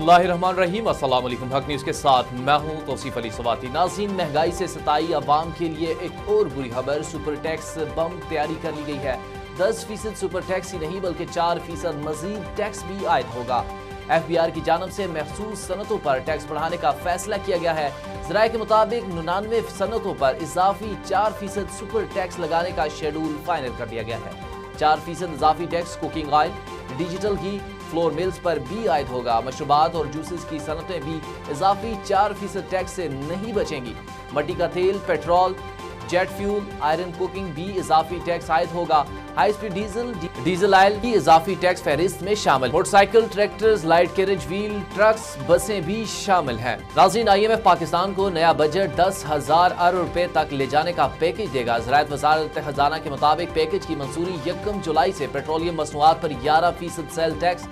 बिस्मिल्लाहिर्रहमानिर्रहीम। अस्सलाम वालेकुम। हक न्यूज़ के साथ मैं हूं तौसीफ अली सवाती। नाज़रीन, महंगाई से सताई अवाम के लिए एक और बुरी खबर, सुपर टैक्स बम तैयारी कर ली गई है। 10% सुपर टैक्स ही नहीं बल्कि 4% मजीद टैक्स भी आयद होगा। FBR की जानब से महसूस सनतों पर टैक्स बढ़ाने का फैसला किया गया है। ज़राए के मुताबिक 99 सनतों पर इजाफी 4% सुपर टैक्स लगाने का शेड्यूल फाइनल कर दिया गया है। 4% इजाफी टैक्स कुकिंग ऑयल, डिजिटल घी, फ्लोर मिल्स पर भी आयद होगा। मशरूबात और जूसेस की सनतें भी इजाफी 4% टैक्स से नहीं बचेंगी। मट्टी का तेल, petrol, jet fuel, iron cooking भी इजाफी टैक्स आयद होगा। हाई स्पीड डीजल ऑयल की इजाफी टैक्स फहरिस्त में शामिल। Motorcycle, tractors, light carriage wheel, trucks, बसें भी शामिल हैं। नाज़रीन, IMF पाकिस्तान को नया बजट 10,000 अरब रुपए तक ले जाने का पैकेज देगा। ज़राअत वज़ारत खजाना के मुताबिक पैकेज की मंजूरी 1 जुलाई से पेट्रोलियम मसनूआत पर 11% सेल टैक्स,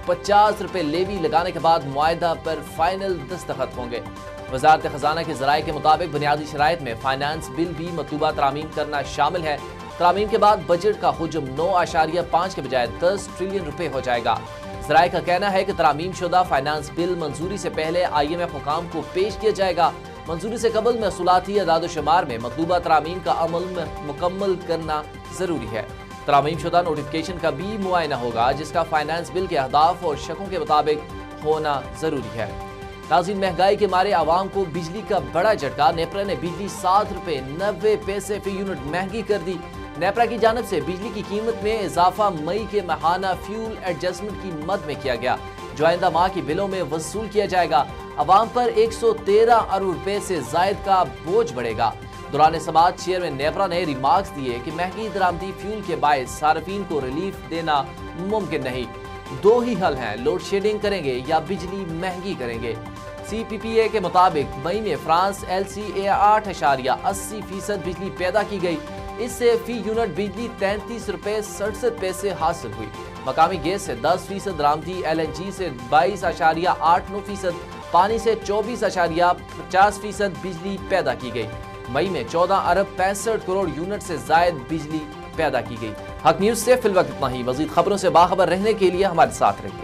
50 रुपए लेवी लगाने के बाद मुआहदा पर फाइनल दस्तखत होंगे। वज़ारत खजाना के ज़राए के मुताबिक बुनियादी शराइत में फाइनेंस बिल भी मतलूबा तरामीम करना शामिल है। तरामीम के बाद बजट का हुजम 9.5 के बजाय 10 ट्रिलियन रुपए हो जाएगा। ज़राए का कहना है कि तरामीम शुदा फाइनेंस बिल मंजूरी से पहले IMF हुकाम को पेश किया जाएगा। मंजूरी से कबल महसूलाती अदाद शुमार में मतलूबा तरामीम का अमल मुकम्मल करना जरूरी है। तरामीम शुदा नोटिफिकेशन का भी मुआयना होगा, जिसका फाइनेंस बिल के अहदाफ और शकों के मुताबिक होना जरूरी है। नाज़रीन, महंगाई के मारे आवाम को बिजली का बड़ा झटका। नेपरा ने बिजली 7 रुपए 90 पैसे फी यूनिट महंगी कर दी। नेपरा की जानब से बिजली की कीमत में इजाफा मई के माहाना फ्यूल एडजस्टमेंट की मद में किया गया, जो आइंदा माह के बिलों में वसूल किया जाएगा। आवाम पर 113 अरब रुपए से जायद का बोझ बढ़ेगा। दौरान समाअत चेयरमैन नेपरा ने रिमार्क्स दिए कि महंगी दरामदी फ्यूल के बायस सार्फिन को रिलीफ देना मुमकिन नहीं। 2 ही हल हैं, लोड शेडिंग करेंगे या बिजली महंगी करेंगे। CPPA के मुताबिक मई में फ्रांस LCA 8.80% बिजली पैदा की गई। इससे फी यूनिट बिजली 33 रुपए 67 पैसे हासिल हुई। मकामी गैस से 10% दरामदी, LNG से 22.89%, पानी से 24.50% बिजली पैदा की गई। मई में 14 अरब 65 करोड़ यूनिट से जायद बिजली पैदा की गई। हक न्यूज़ से फिलवक्त इतना ही। मजीद खबरों से बाखबर रहने के लिए हमारे साथ रहिए।